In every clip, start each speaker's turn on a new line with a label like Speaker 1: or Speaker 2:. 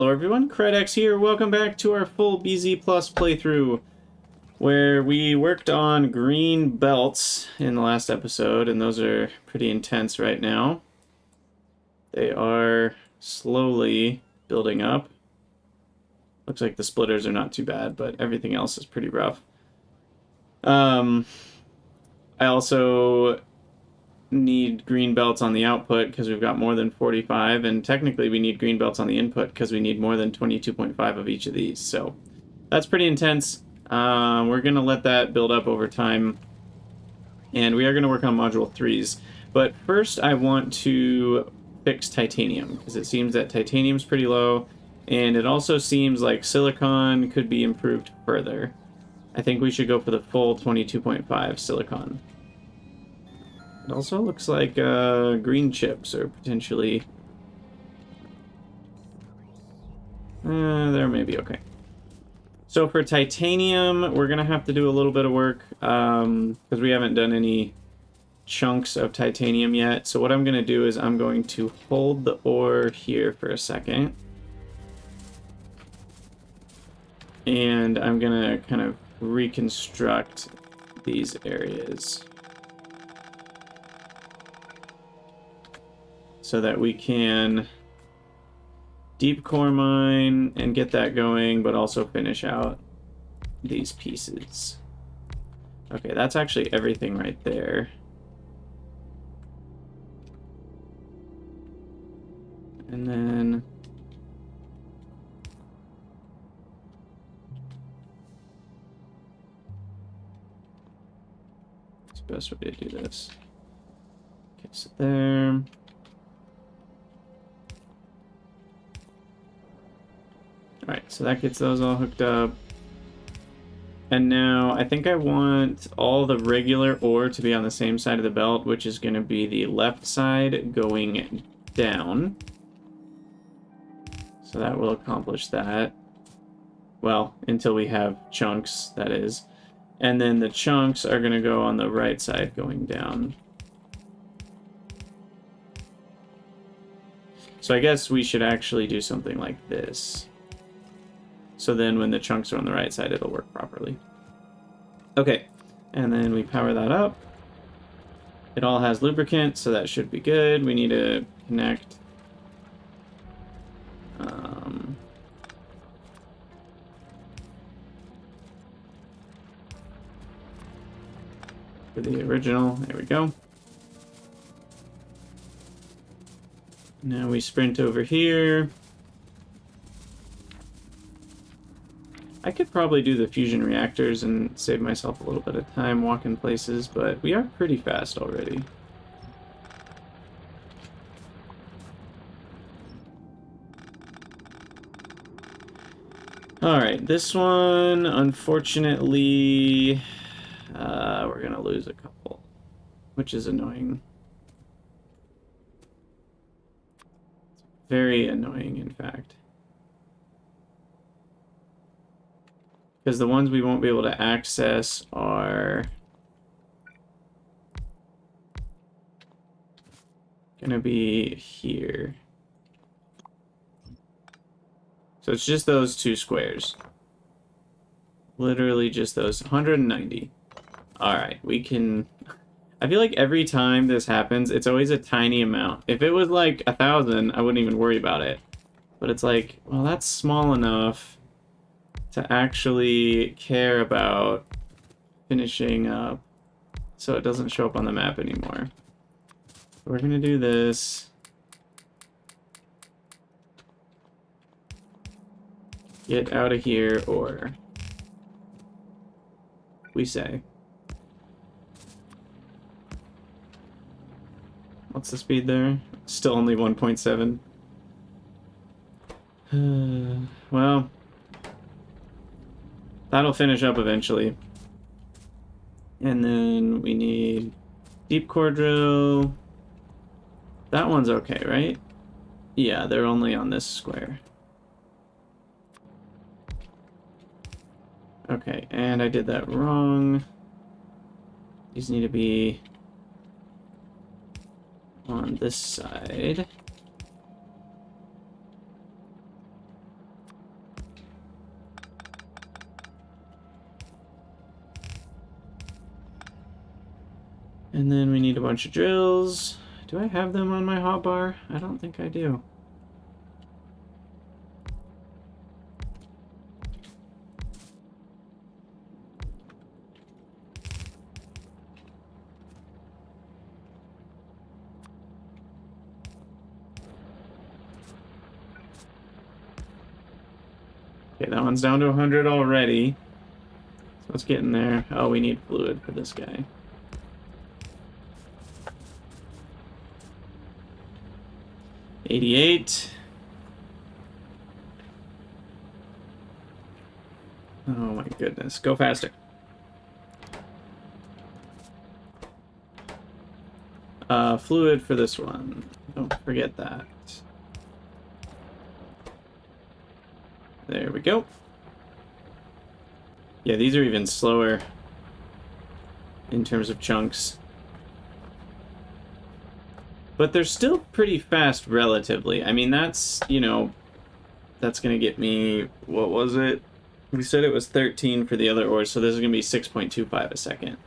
Speaker 1: Hello everyone, Kredex here. Welcome back to our full BZ Plus playthrough, where we worked on green belts in the last episode, and those are pretty intense right now. They are slowly building up. Looks like the splitters are not too bad, but everything else is pretty rough. I also need green belts on the output because we've got more than 45, and technically we need green belts on the input because we need more than 22.5 of each of these, so that's pretty intense. We're going to let that build up over time, and we are going to work on module 3s, but first I want to fix titanium because it seems that titanium's pretty low, and it also seems like silicon could be improved further. I think we should go for the full 22.5 silicon. It also looks like green chips are potentially... there may be okay. So for titanium, we're going to have to do a little bit of work because we haven't done any chunks of titanium yet. So what I'm going to do is I'm going to hold the ore here for a second. And I'm going to kind of reconstruct these areas, so that we can deep core mine and get that going, but also finish out these pieces. Okay, that's actually everything right there. And then... what's the best way to do this? Okay, so there... Alright, so that gets those all hooked up. And now I think I want all the regular ore to be on the same side of the belt, which is going to be the left side going down. So that will accomplish that. Well, until we have chunks, that is. And then the chunks are going to go on the right side going down. So I guess we should actually do something like this. So then when the chunks are on the right side, it'll work properly. Okay, and then we power that up. It all has lubricant, so that should be good. We need to connect to the original. There we go. Now we sprint over here. I could probably do the fusion reactors and save myself a little bit of time walking places, but we are pretty fast already. Alright, this one, unfortunately, we're gonna lose a couple, which is annoying. Very annoying, in fact. Because the ones we won't be able to access are gonna be here. So it's just those two squares. Literally just those. 190. Alright, we can... I feel like every time this happens, it's always a tiny amount. If it was like 1,000, I wouldn't even worry about it. But it's like, well, that's small enough to actually care about finishing up so it doesn't show up on the map anymore. We're gonna do this. Get out of here, or we say. What's the speed there? Still only 1.7. Well, that'll finish up eventually. And then we need deep core drill. That one's okay, right? Yeah, they're only on this square. Okay, and I did that wrong. These need to be on this side. And then we need a bunch of drills. Do I have them on my hotbar? I don't think I do. Okay, that one's down to 100 already. So it's getting there. Oh, we need fluid for this guy. $88. Oh my goodness. Go faster. Fluid for this one. Don't forget that. There we go. Yeah, these are even slower in terms of chunks. But they're still pretty fast relatively. I mean, that's, you know, that's going to get me, what was it? We said it was 13 for the other ores, so this is going to be 6.25 a second.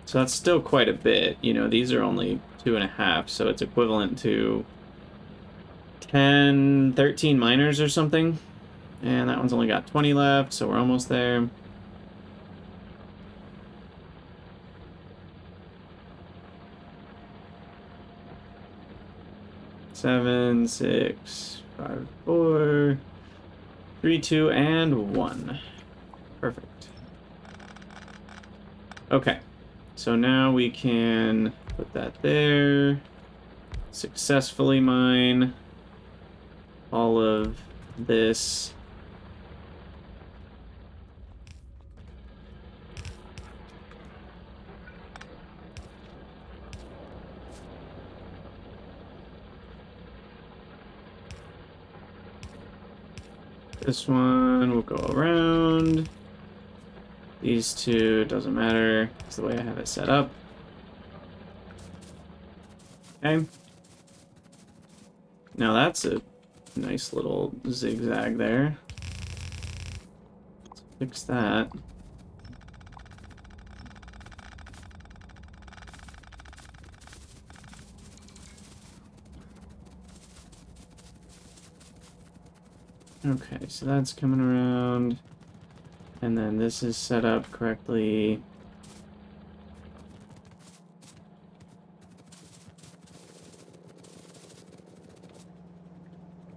Speaker 1: So that's still quite a bit. You know, these are only 2.5, so it's equivalent to 10, 13 miners or something. And that one's only got 20 left, so we're almost there. Seven, 6, 5, 4, 3, 2, and 1. Perfect. Okay. So now we can put that there. Successfully mine all of this. This one will go around. These two, doesn't matter. It's the way I have it set up. Okay. Now that's a nice little zigzag there. Let's fix that. Okay, so that's coming around. And then this is set up correctly.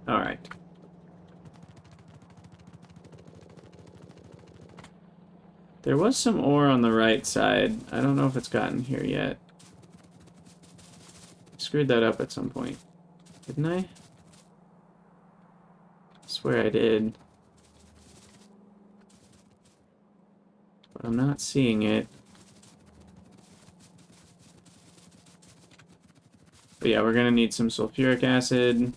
Speaker 1: All right. There was some ore on the right side. I don't know if it's gotten here yet. I screwed that up at some point. Didn't I? I swear I did. But I'm not seeing it. But yeah, we're gonna need some sulfuric acid.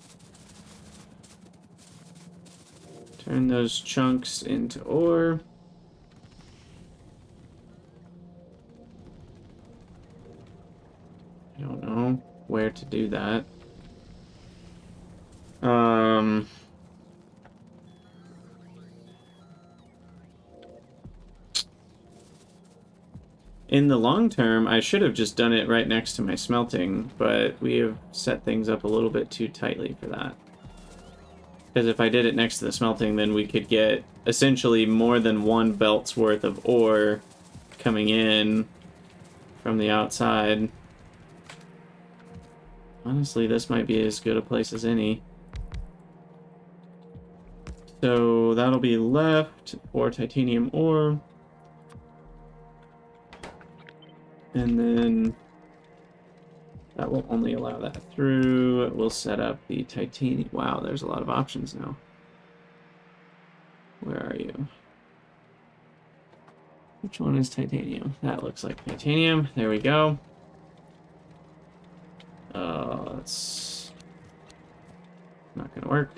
Speaker 1: Turn those chunks into ore. I don't know where to do that. In the long term, I should have just done it right next to my smelting, but we have set things up a little bit too tightly for that. Because if I did it next to the smelting, then we could get essentially more than one belt's worth of ore coming in from the outside. Honestly, this might be as good a place as any. So that'll be left for titanium ore. And then that will only allow that through. We'll set up the titanium. Wow, there's a lot of options now. Where are you? Which one is titanium? That looks like titanium. There we go. It's not gonna work.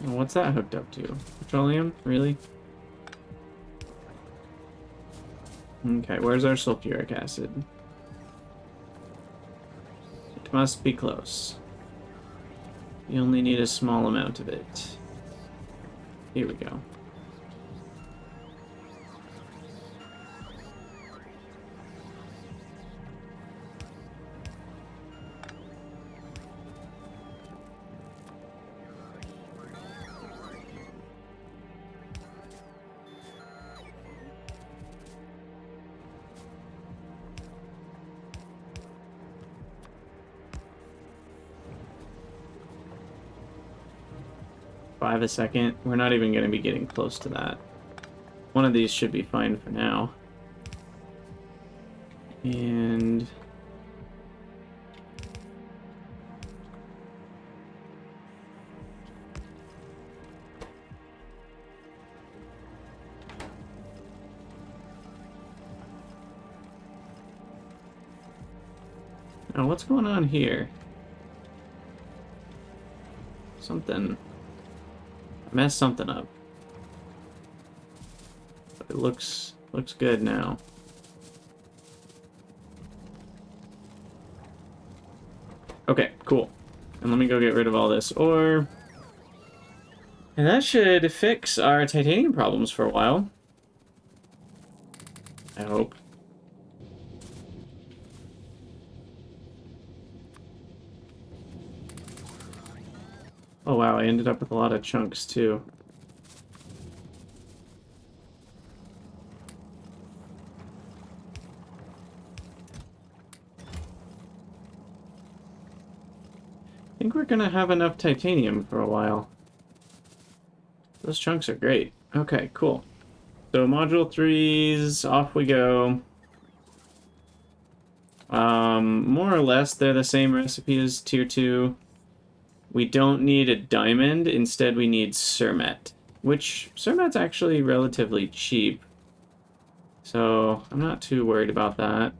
Speaker 1: Oh, what's that hooked up to? Petroleum? Really? Okay, where's our sulfuric acid? It must be close. You only need a small amount of it. Here we go. $5 a second. We're not even going to be getting close to that. One of these should be fine for now. And now what's going on here? Something. I messed something up. But it looks good now. Okay, cool. And let me go get rid of all this ore. And that should fix our titanium problems for a while. I hope. Oh wow, I ended up with a lot of chunks too. I think we're gonna have enough titanium for a while. Those chunks are great. Okay, cool. So module 3s, off we go. More or less, they're the same recipe as tier 2. We don't need a diamond, instead we need Cermet, which Cermet's actually relatively cheap. So I'm not too worried about that.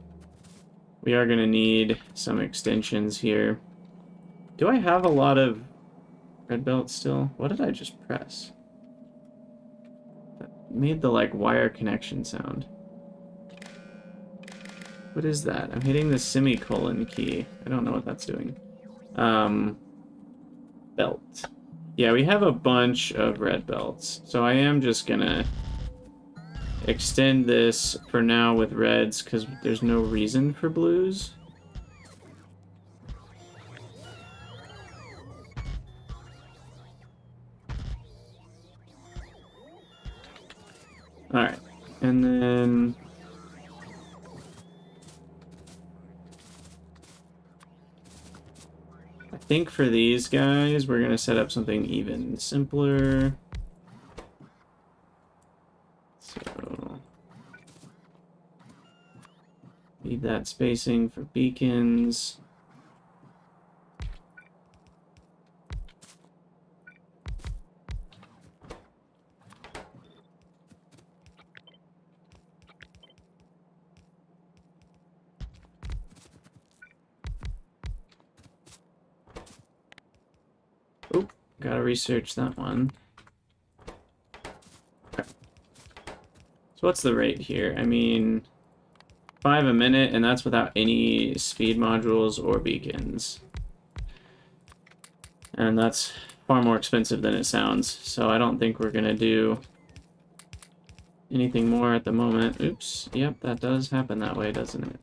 Speaker 1: We are gonna need some extensions here. Do I have a lot of red belts still? What did I just press? That made the, like, wire connection sound. What is that? I'm hitting the semicolon key. I don't know what that's doing. Belt. Yeah, we have a bunch of red belts. So I am just gonna extend this for now with reds, because there's no reason for blues. Alright, and then I think for these guys, we're going to set up something even simpler. So need that spacing for beacons. Oh, gotta research that one. Okay. So what's the rate here? I mean, 5 a minute, and that's without any speed modules or beacons. And that's far more expensive than it sounds, so I don't think we're gonna do anything more at the moment. Oops, yep, that does happen that way, doesn't it?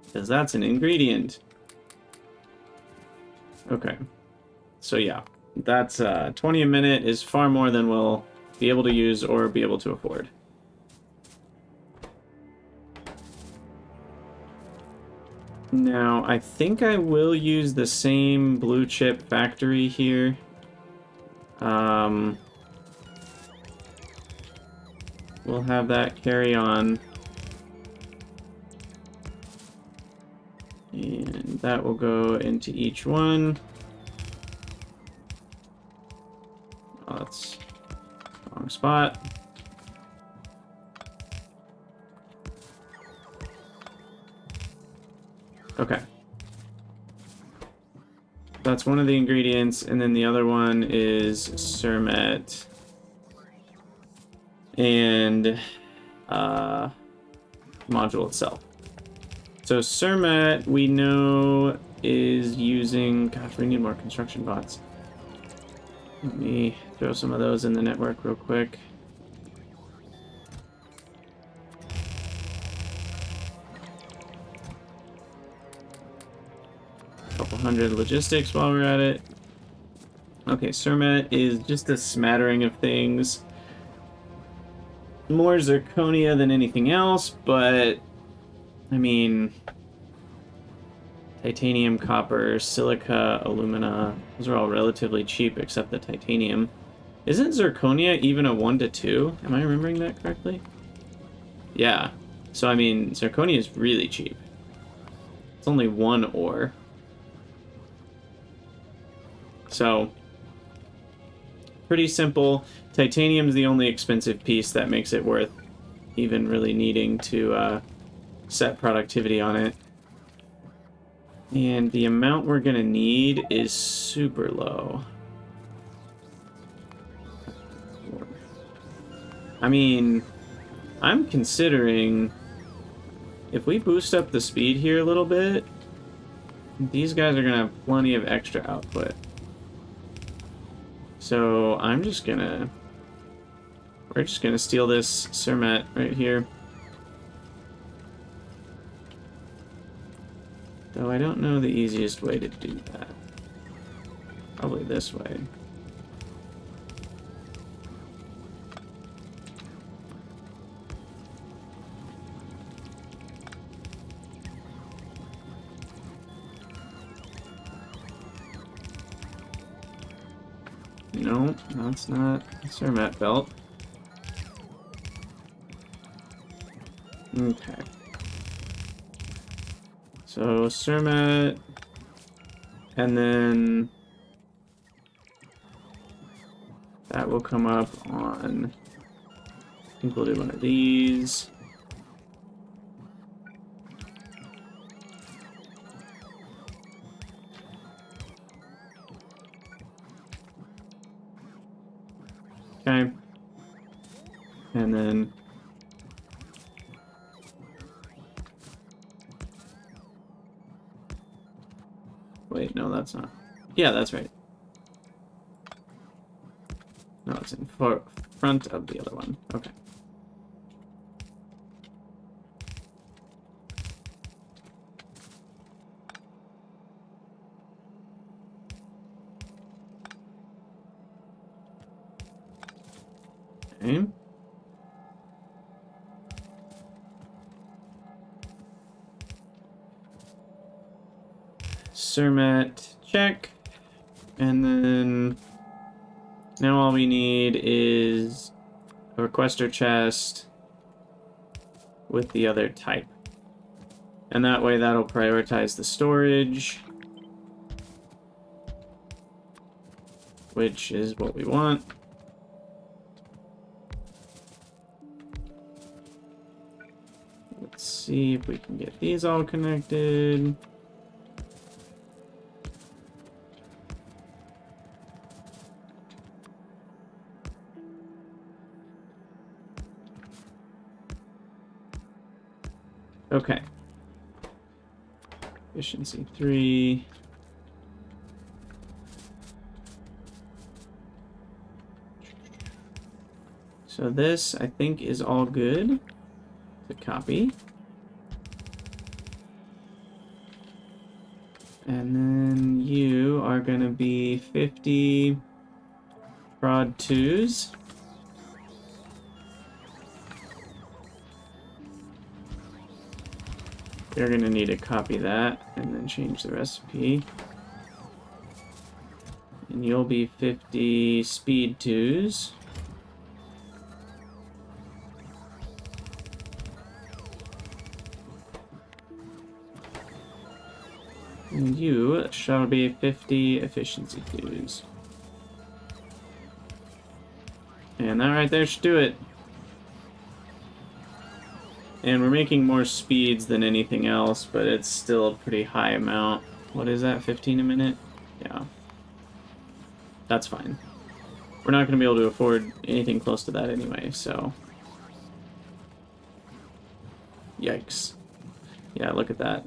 Speaker 1: Because that's an ingredient. Okay. So yeah, that's 20 a minute is far more than we'll be able to use or be able to afford. Now, I think I will use the same blue chip factory here. We'll have that carry on. And that will go into each one. Oh, that's the wrong spot. Okay. That's one of the ingredients, and then the other one is Cermet. And module itself. So Cermet, we know is using... Gosh, we need more construction bots. Let me throw some of those in the network real quick. Couple hundred logistics while we're at it. Okay, Surmet is just a smattering of things. More zirconia than anything else, but I mean, titanium, copper, silica, alumina, those are all relatively cheap except the titanium. Isn't zirconia even a 1 to 2? Am I remembering that correctly? Yeah. So I mean, zirconia is really cheap. It's only 1 ore. So, pretty simple. Titanium's the only expensive piece that makes it worth even really needing to set productivity on it. And the amount we're gonna need is super low. I mean, I'm considering if we boost up the speed here a little bit, these guys are gonna have plenty of extra output. So I'm just gonna... We're just gonna steal this Surmet right here. Though I don't know the easiest way to do that. Probably this way. No, that's not a Surmet belt. Okay. So Surmet, and then that will come up on, I think we'll do one of these. Okay. And then wait, no, that's not. Yeah, that's right. No, it's in front of the other one. Okay. Okay. Surmet, check. And then now all we need is a requester chest with the other type. And that way that'll prioritize the storage, which is what we want. Let's see if we can get these all connected. Okay. Efficiency 3. So this, I think, is all good to copy. And then you are going to be 50 prod 2s. You're going to need to copy that and then change the recipe. And you'll be 50 speed 2s. And you shall be 50 efficiency 2s. And that right there should do it. And we're making more speeds than anything else, but it's still a pretty high amount. What is that, 15 a minute? Yeah. That's fine. We're not going to be able to afford anything close to that anyway, so... Yikes. Yeah, look at that.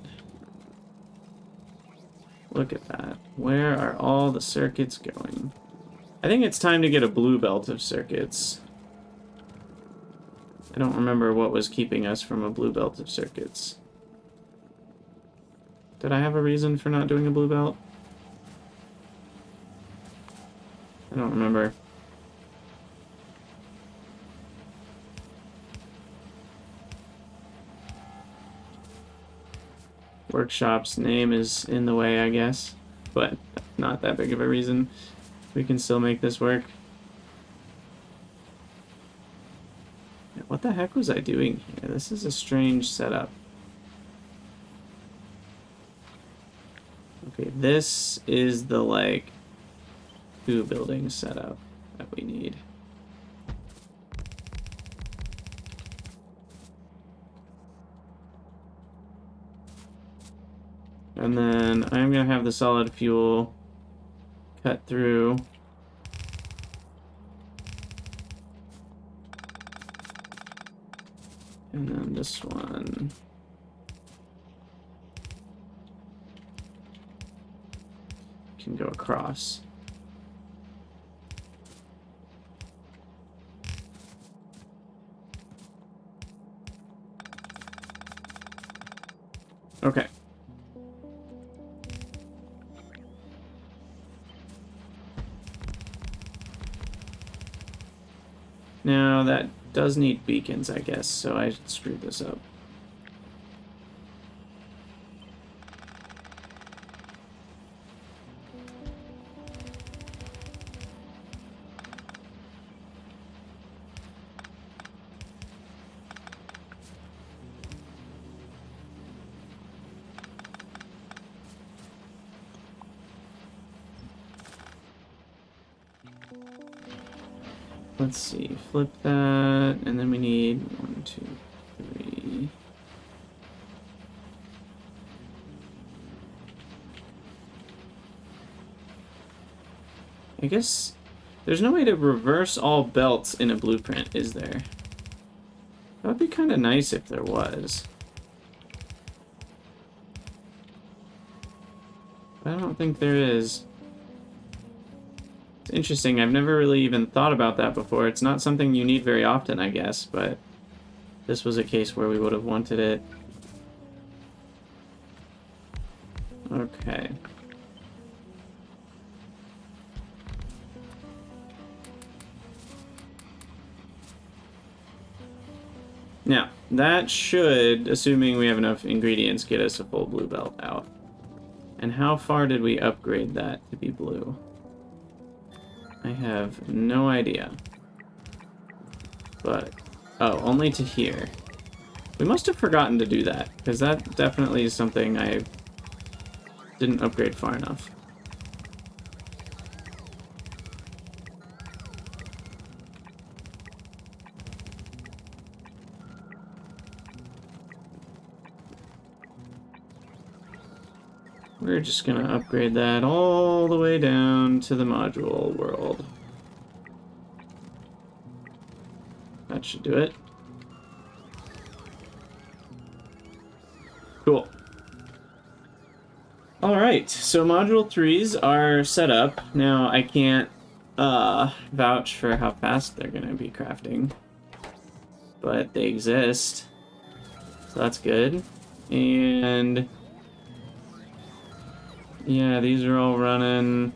Speaker 1: Look at that. Where are all the circuits going? I think it's time to get a blue belt of circuits. I don't remember what was keeping us from a blue belt of circuits. Did I have a reason for not doing a blue belt? I don't remember. Workshop's name is in the way, I guess, but not that big of a reason. We can still make this work. What the heck was I doing here? This is a strange setup. Okay, this is the, like, 2 building setup that we need. And then I'm going to have the solid fuel cut through. And then this one. Can go across. Okay. Now that does need beacons, I guess, so I screwed this up. Let's see, flip that, and then we need 1, 2, 3. I guess there's no way to reverse all belts in a blueprint, is there? That would be kind of nice if there was. I don't think there is. It's interesting, I've never really even thought about that before. It's not something you need very often, I guess, but this was a case where we would have wanted it. Okay. Now, that should, assuming we have enough ingredients, get us a full blue belt out. And how far did we upgrade that to be blue? I have no idea. But, oh, only to here. We must have forgotten to do that, because that definitely is something I didn't upgrade far enough. We're just gonna upgrade that all the way down to the module world. That should do it. Cool. Alright, so module 3s are set up. Now, I can't vouch for how fast they're gonna be crafting, but they exist, so that's good. And yeah, these are all running.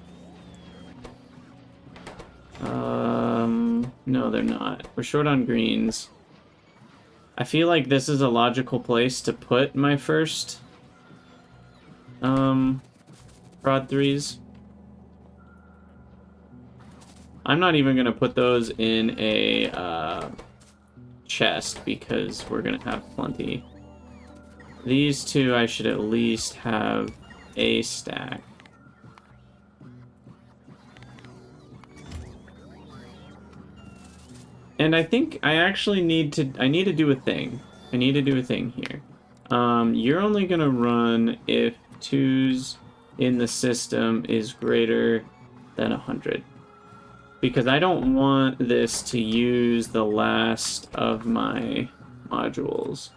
Speaker 1: No, they're not. We're short on greens. I feel like this is a logical place to put my first prod 3s. I'm not even gonna put those in a chest because we're gonna have plenty. These two I should at least have a stack. And I think I actually need to do a thing. I need to do a thing here. You're only gonna run if 2s in the system is greater than 100. Because I don't want this to use the last of my modules.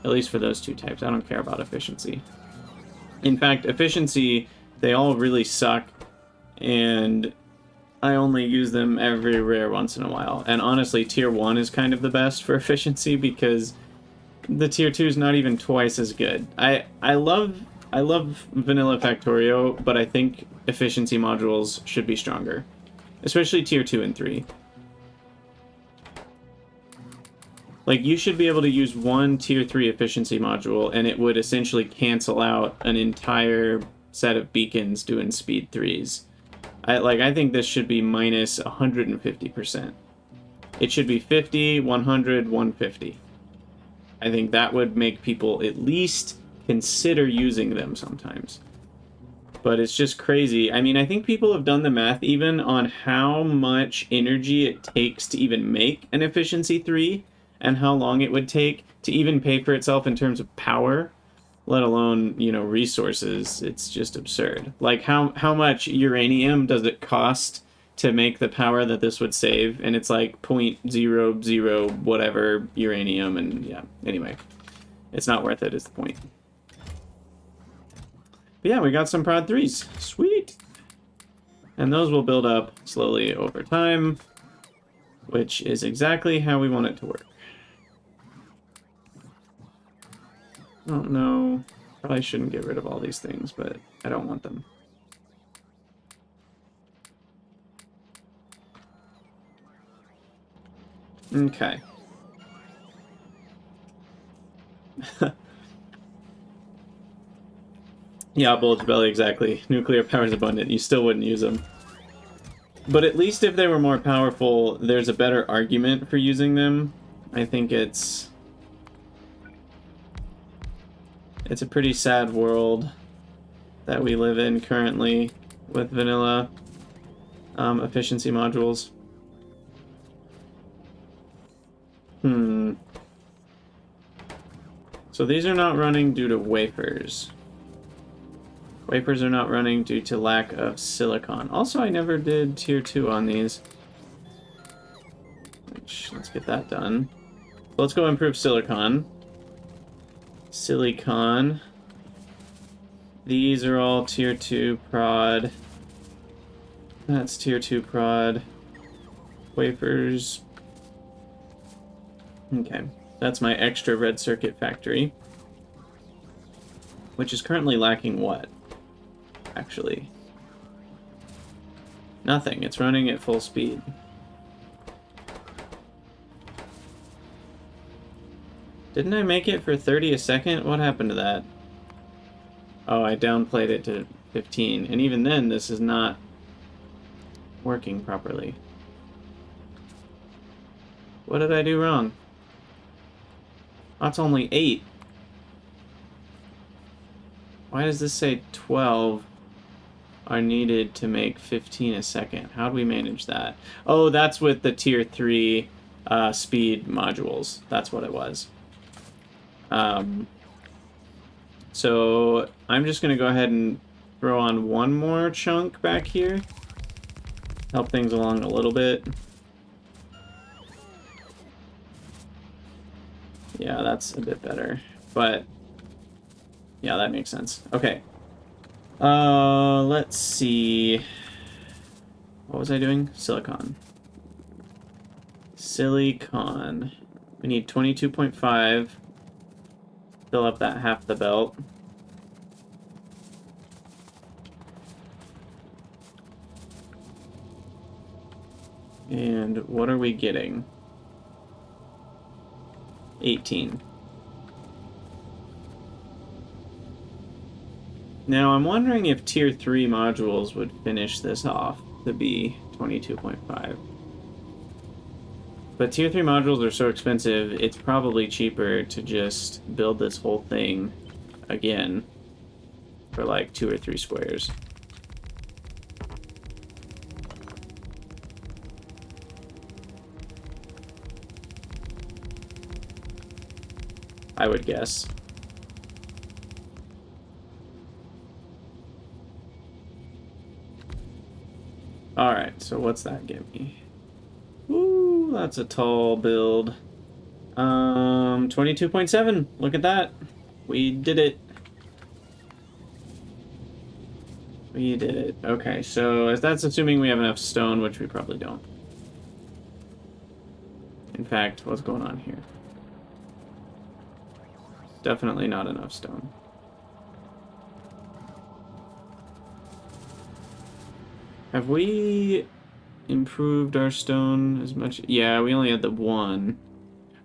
Speaker 1: At least for those 2 types. I don't care about efficiency. In fact, efficiency, they all really suck, and I only use them every rare once in a while. And honestly, tier 1 is kind of the best for efficiency because the tier 2 is not even twice as good. I love vanilla Factorio, but I think efficiency modules should be stronger, especially tier 2 and 3. Like, you should be able to use one tier 3 efficiency module, and it would essentially cancel out an entire set of beacons doing speed 3s. I think this should be minus 150%. It should be 50, 100, 150. I think that would make people at least consider using them sometimes. But it's just crazy. I mean, I think people have done the math even on how much energy it takes to even make an efficiency 3, and how long it would take to even pay for itself in terms of power, let alone, you know, resources. It's just absurd. Like, how much uranium does it cost to make the power that this would save? And it's like 0.00 whatever uranium, and yeah, anyway. It's not worth it, is the point. But yeah, we got some prod 3s. Sweet! And those will build up slowly over time, which is exactly how we want it to work. Oh no, probably shouldn't get rid of all these things, but I don't want them. Okay. Yeah, bulge belly, exactly. Nuclear power is abundant. You still wouldn't use them. But at least if they were more powerful, there's a better argument for using them. I think it's a pretty sad world that we live in currently with vanilla efficiency modules. So these are not running due to wafers. Wafers are not running due to lack of silicon. Also, I never did tier 2 on these. Let's get that done. Let's go improve silicon. Silicon. These are all tier 2 prod. That's tier 2 prod. Wafers. Okay, that's my extra red circuit factory. Which is currently lacking what? Actually. Nothing, it's running at full speed. Didn't I make it for 30 a second? What happened to that? Oh, I downplayed it to 15. And even then, this is not working properly. What did I do wrong? That's only 8. Why does this say 12 are needed to make 15 a second? How do we manage that? Oh, that's with the tier 3 speed modules. That's what it was. So I'm just going to go ahead and throw on one more chunk back here. Help things along a little bit. Yeah, that's a bit better. But yeah, that makes sense. Okay. Let's see. What was I doing? Silicon. Silicon. We need 22.5. Fill up that half the belt. And what are we getting? 18. Now, I'm wondering if tier 3 modules would finish this off to be 22.5. But tier 3 modules are so expensive, it's probably cheaper to just build this whole thing again for like 2 or 3 squares. I would guess. Alright, so what's that give me? Ooh, that's a tall build. 22.7. Look at that. We did it. We did it. Okay, so that's assuming we have enough stone, which we probably don't. In fact, what's going on here? Definitely not enough stone. Have we improved our stone as much? Yeah, we only had the one.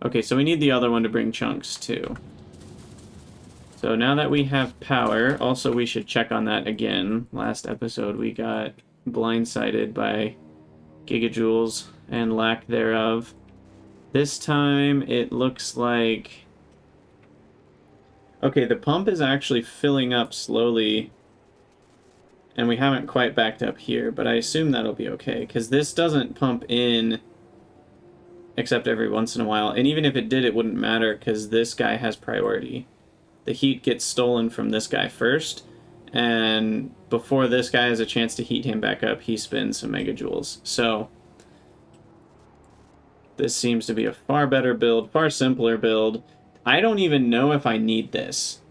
Speaker 1: Okay, so we need the other one to bring chunks too. So now that we have power, also we should check on that again. Last episode we got blindsided by gigajoules and lack thereof. This time it looks like... Okay, the pump is actually filling up slowly, and we haven't quite backed up here, but I assume that'll be okay, because this doesn't pump in except every once in a while, and even if it did, it wouldn't matter, because this guy has priority. The heat gets stolen from this guy first, and before this guy has a chance to heat him back up, he spins some megajoules. So this seems to be a far better build, far simpler build. I don't even know if I need this.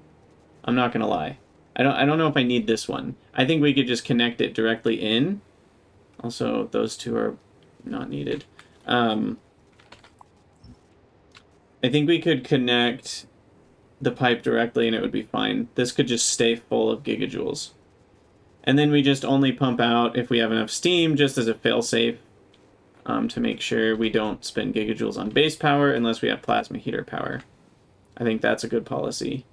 Speaker 1: I'm not gonna lie. I don't know if I need this one. I think we could just connect it directly in. Also, those two are not needed. I think we could connect the pipe directly and it would be fine. This could just stay full of gigajoules. And then we just only pump out if we have enough steam, just as a failsafe, to make sure we don't spend gigajoules on base power unless we have plasma heater power. I think that's a good policy.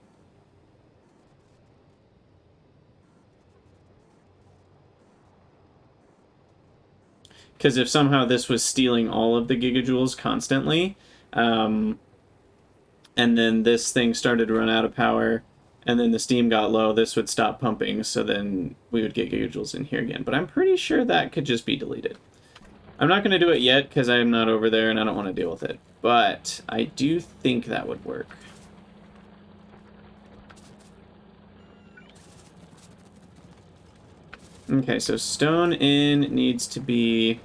Speaker 1: Because if somehow this was stealing all of the gigajoules constantly, and then this thing started to run out of power, and then the steam got low, this would stop pumping, so then we would get gigajoules in here again. But I'm pretty sure that could just be deleted. I'm not going to do it yet, because I'm not over there and I don't want to deal with it. But I do think that would work. Okay, so stone in needs to be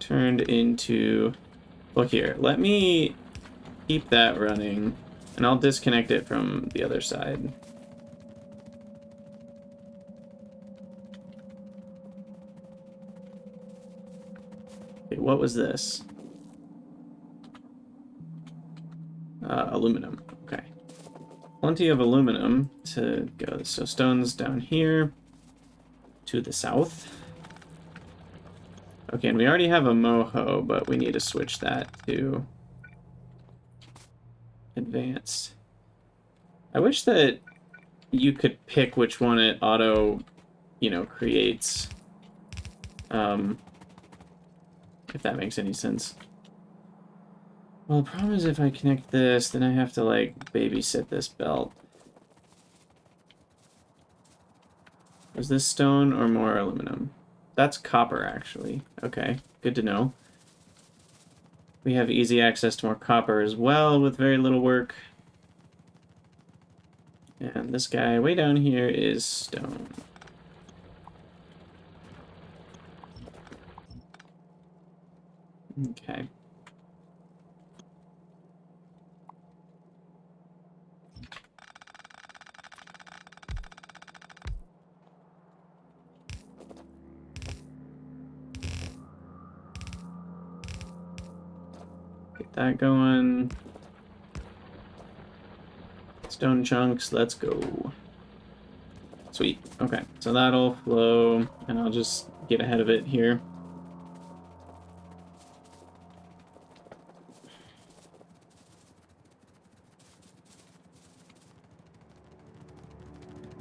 Speaker 1: turned into... Well, here, let me keep that running, and I'll disconnect it from the other side. Okay, what was this? Aluminum. Okay. Plenty of aluminum to go. So stone's down here to the south. Okay, and we already have a moho, but we need to switch that to advanced. I wish that you could pick which one it auto, creates. If that makes any sense. Well, the problem is if I connect this, then I have to, babysit this belt. Is this stone or more aluminum? That's copper, actually. Okay, good to know. We have easy access to more copper as well with very little work. And this guy way down here is stone. Okay. Get that going. Stone chunks, let's go. Sweet. Okay, so that'll flow, and I'll just get ahead of it here.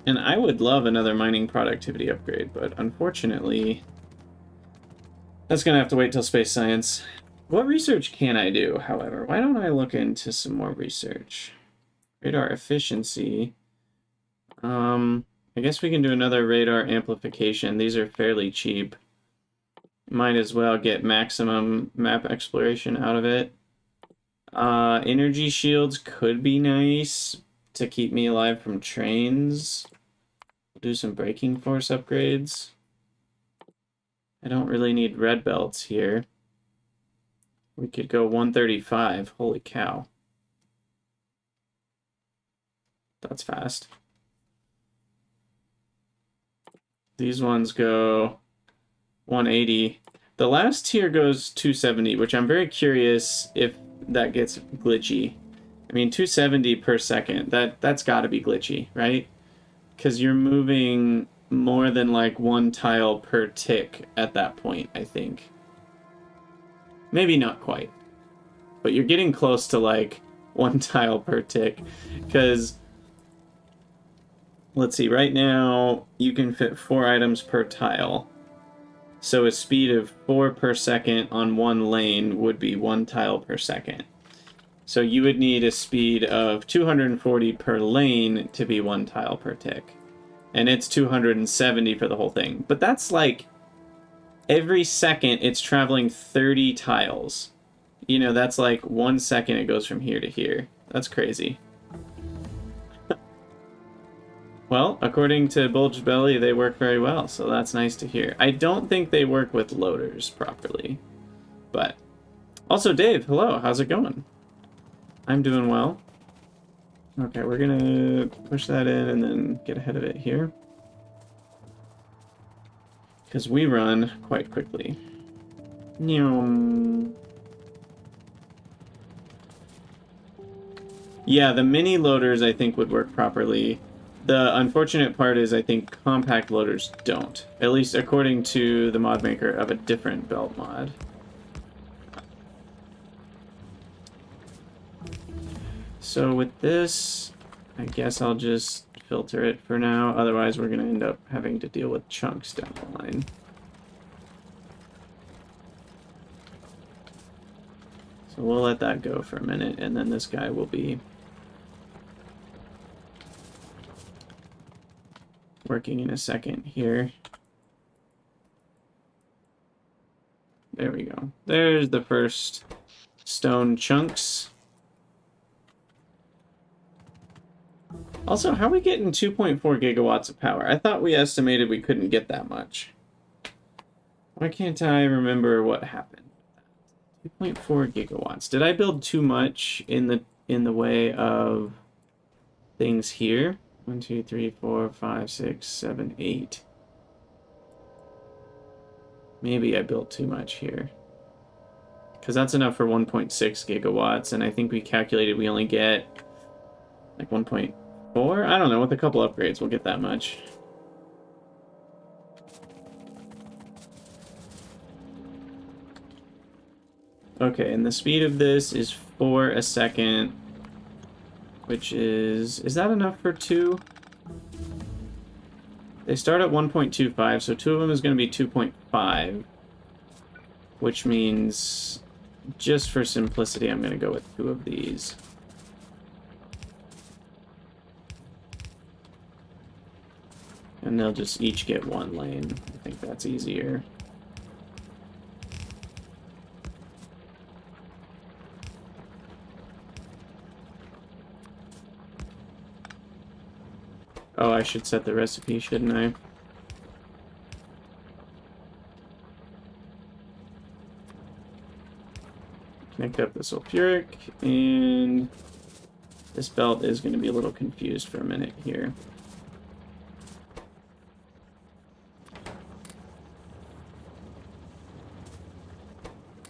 Speaker 1: And I would love another mining productivity upgrade, but unfortunately, that's going to have to wait till space science. What research can I do, however? Why don't I look into some more research? Radar efficiency. I guess we can do another radar amplification. These are fairly cheap. Might as well get maximum map exploration out of it. Energy shields could be nice to keep me alive from trains. Do some braking force upgrades. I don't really need red belts here. We could go 135. Holy cow. That's fast. These ones go 180. The last tier goes 270, which I'm very curious if that gets glitchy. I mean, 270 per second, that's got to be glitchy, right? Because you're moving more than like one tile per tick at that point, I think. Maybe not quite. But you're getting close to like one tile per tick. Because, let's see, right now you can fit 4 items per tile. So a speed of 4 per second on one lane would be 1 tile per second. So you would need a speed of 240 per lane to be 1 tile per tick. And it's 270 for the whole thing. But that's like every second it's traveling 30 tiles. You know, that's like 1 second it goes from here to here. That's crazy. Well, according to Bulge Belly, they work very well, so that's nice to hear. I don't think they work with loaders properly. But also, Dave, hello, how's it going? I'm doing well. Okay, we're gonna push that in and then get ahead of it here. Because we run quite quickly. Yeah, the mini loaders I think would work properly. The unfortunate part is I think compact loaders don't. At least according to the mod maker of a different belt mod. So with this, I guess I'll just filter it for now. Otherwise, we're going to end up having to deal with chunks down the line. So we'll let that go for a minute, and then this guy will be working in a second here. There we go. There's the first stone chunks. Also, how are we getting 2.4 gigawatts of power? I thought we estimated we couldn't get that much. Why can't I remember what happened? 2.4 gigawatts. Did I build too much in the way of things here? 1, 2, 3, 4, 5, 6, 7, 8. Maybe I built too much here. Because that's enough for 1.6 gigawatts, and I think we calculated we only get like 1.4? I don't know, with a couple upgrades we'll get that much. Okay, and the speed of this is 4 a second, which is that enough for 2? They start at 1.25, so 2 of them is going to be 2.5, which means, just for simplicity, I'm going to go with 2 of these. And they'll just each get 1 lane. I think that's easier. Oh, I should set the recipe, shouldn't I? Connect up the sulfuric, and this belt is going to be a little confused for a minute here.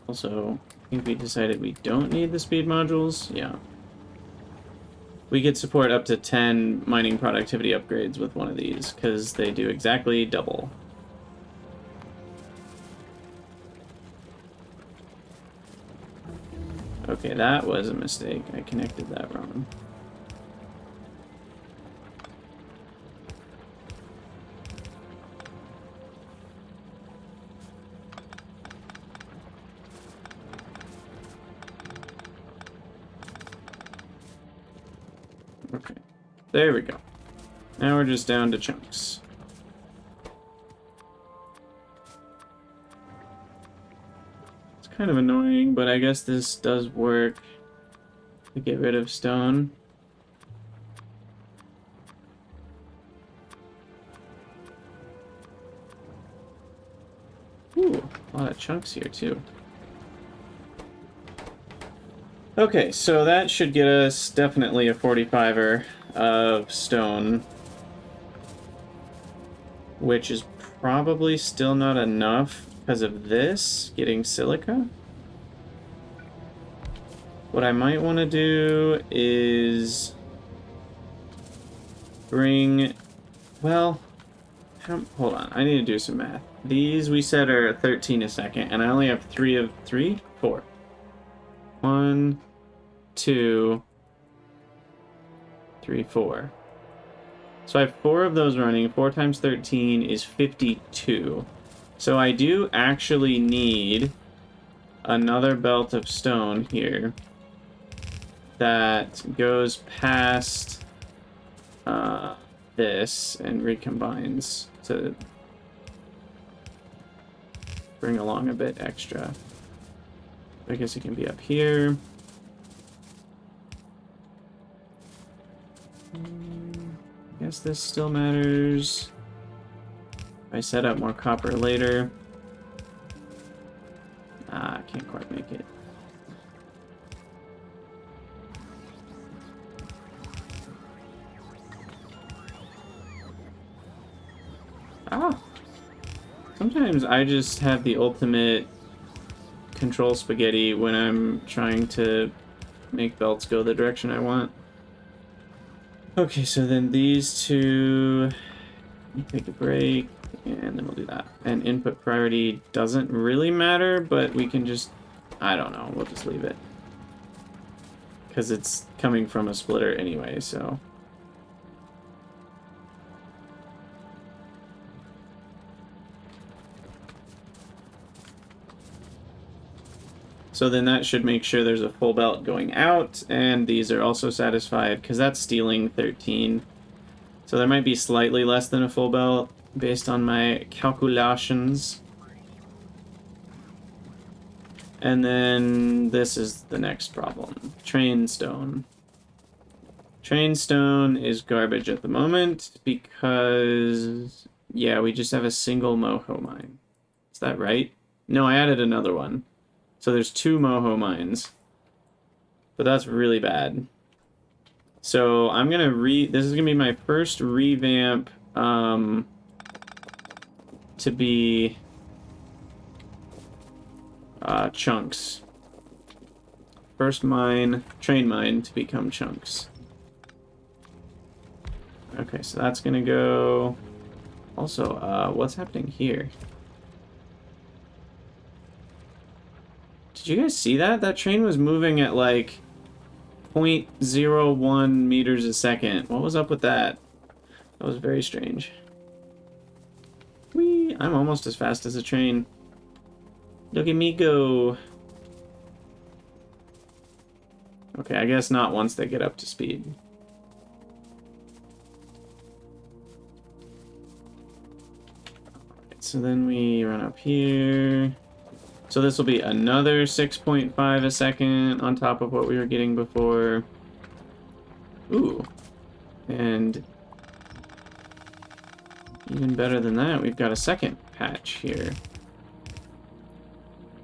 Speaker 1: Also, I think we decided we don't need the speed modules. Yeah. We could support up to 10 mining productivity upgrades with one of these, because they do exactly double. Okay, that was a mistake. I connected that wrong. Okay, there we go. Now we're just down to chunks. It's kind of annoying, but I guess this does work to get rid of stone. Ooh, a lot of chunks here too. Okay, so that should get us definitely a 45er of stone, which is probably still not enough because of this, getting silica. What I might want to do is bring, well, hold on, I need to do some math. These we said are 13 a second, and I only have 4. 1, 2, 3, 4. So I have 4 of those running. 4 times 13 is 52. So I do actually need another belt of stone here that goes past this and recombines to bring along a bit extra. I guess it can be up here. I guess this still matters. If I set up more copper later. I can't quite make it. Sometimes I just have the ultimate control spaghetti when I'm trying to make belts go the direction I want. Okay, so then these two, take a break, and then we'll do that. And input priority doesn't really matter, but we can just, I don't know, we'll just leave it. Because it's coming from a splitter anyway, so. So then that should make sure there's a full belt going out, and these are also satisfied, because that's stealing 13. So there might be slightly less than a full belt, based on my calculations. And then this is the next problem. Train stone. Train stone is garbage at the moment, because, yeah, we just have a single moho mine. Is that right? No, I added another one. So there's 2 moho mines. But that's really bad. So I'm gonna this is gonna be my first revamp to be chunks. First mine, train mine to become chunks. Okay, so that's gonna go. Also, what's happening here? Did you guys see that? That train was moving at like 0.01 meters a second. What was up with that? That was very strange. Whee! I'm almost as fast as a train. Look at me go. Okay, I guess not once they get up to speed. Alright, so then we run up here. So this will be another 6.5 a second on top of what we were getting before. Ooh. And even better than that, we've got a second patch here.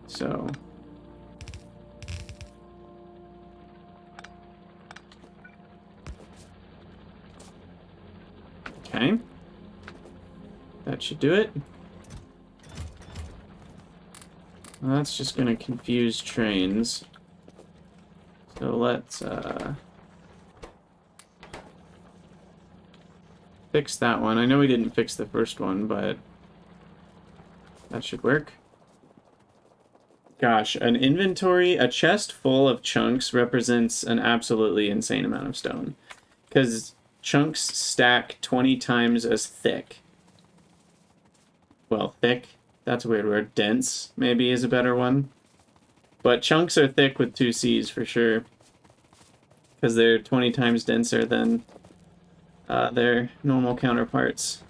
Speaker 1: So okay. That should do it. Well, that's just going to confuse trains. So let's fix that one. I know we didn't fix the first one, but that should work. Gosh, an inventory, a chest full of chunks represents an absolutely insane amount of stone. Because chunks stack 20 times as thick. Well, thick. That's a weird word. Dense, maybe, is a better one. But chunks are thick with 2 C's for sure. Because they're 20 times denser than their normal counterparts.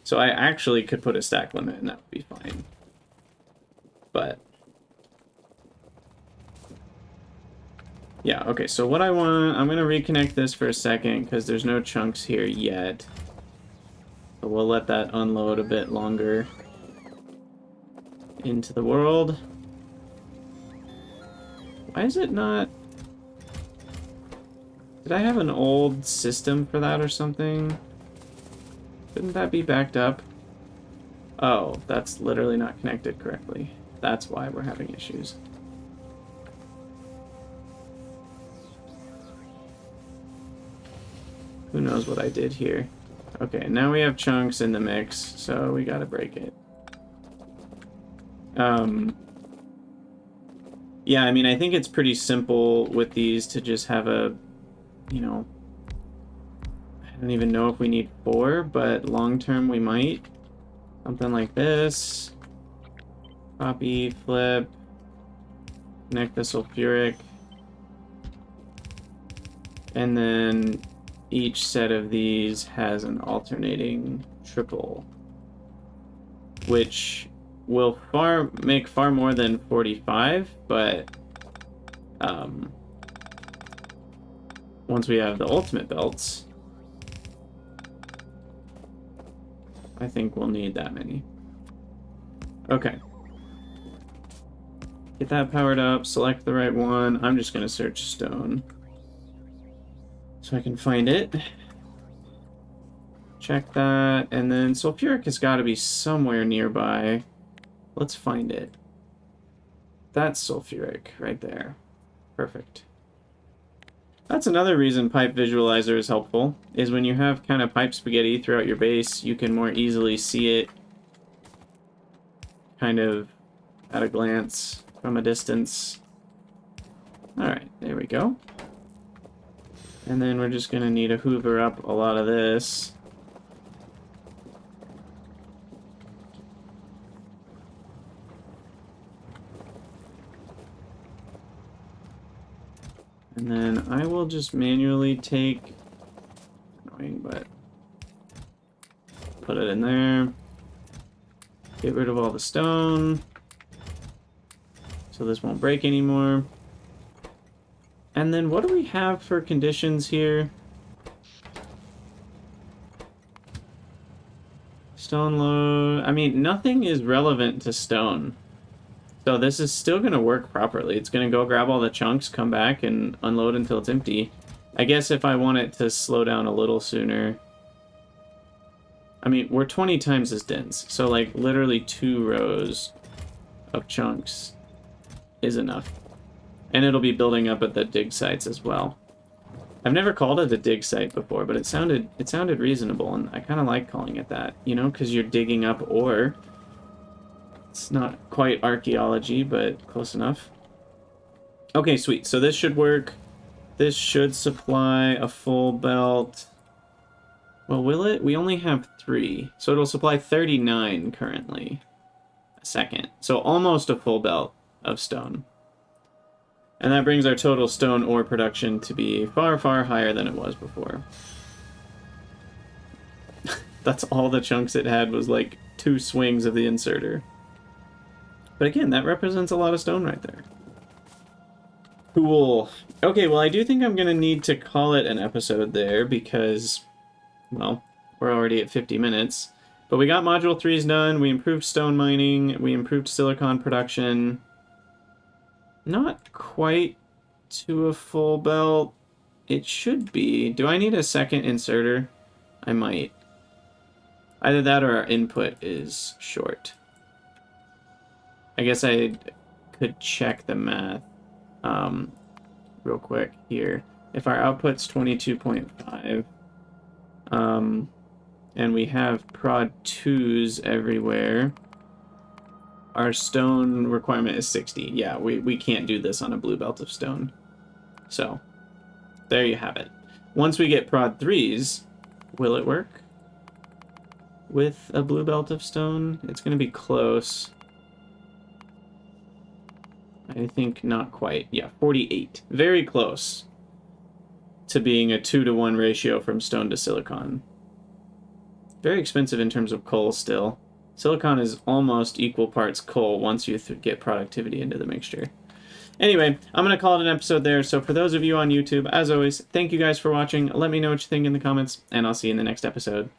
Speaker 1: So I actually could put a stack limit and that would be fine. But yeah, okay, so what I want, I'm going to reconnect this for a second because there's no chunks here yet. So we'll let that unload a bit longer into the world. Why is it not... Did I have an old system for that or something? Shouldn't that be backed up? Oh, that's literally not connected correctly. That's why we're having issues. Who knows what I did here? Okay, now we have chunks in the mix, so we gotta break it. Yeah, I mean, I think it's pretty simple with these to just have a, you know, I don't even know if we need 4, but long term we might. Something like this. Copy, flip, connect the sulfuric. And then each set of these has an alternating triple, which will make far more than 45, but once we have the ultimate belts, I think we'll need that many. Okay. Get that powered up, select the right one. I'm just going to search stone so I can find it. Check that, and then sulfuric has got to be somewhere nearby. Let's find it. That's sulfuric right there. Perfect. That's another reason pipe visualizer is helpful, is when you have kind of pipe spaghetti throughout your base, you can more easily see it kind of at a glance from a distance. Alright, there we go. And then we're just going to need to hoover up a lot of this. And then I will just manually take, annoying, but put it in there. Get rid of all the stone, so this won't break anymore. And then what do we have for conditions here? Stone load. I mean, nothing is relevant to stone. So this is still going to work properly. It's going to go grab all the chunks, come back, and unload until it's empty. I guess if I want it to slow down a little sooner... I mean, we're 20 times as dense, so like literally 2 rows of chunks is enough. And it'll be building up at the dig sites as well. I've never called it a dig site before, but it sounded reasonable, and I kind of like calling it that, you know, because you're digging up ore. It's not quite archaeology, but close enough. Okay, sweet. So this should work. This should supply a full belt. Well, will it? We only have 3. So it'll supply 39 currently a second. So almost a full belt of stone. And that brings our total stone ore production to be far, far higher than it was before. That's all the chunks it had, was like 2 swings of the inserter. But again, that represents a lot of stone right there. Cool. Okay, well, I do think I'm going to need to call it an episode there because, well, we're already at 50 minutes. But we got Module 3's done, we improved stone mining, we improved silicon production. Not quite to a full belt. It should be. Do I need a second inserter? I might. Either that or our input is short. I guess I could check the math real quick here. If our output's 22.5, and we have prod 2s everywhere, our stone requirement is 60. Yeah, we can't do this on a blue belt of stone. So, there you have it. Once we get prod 3s, will it work with a blue belt of stone? It's going to be close. I think not quite. Yeah, 48. Very close to being a 2-to-1 ratio from stone to silicon. Very expensive in terms of coal still. Silicon is almost equal parts coal once you get productivity into the mixture. Anyway, I'm going to call it an episode there. So for those of you on YouTube, as always, thank you guys for watching. Let me know what you think in the comments, and I'll see you in the next episode.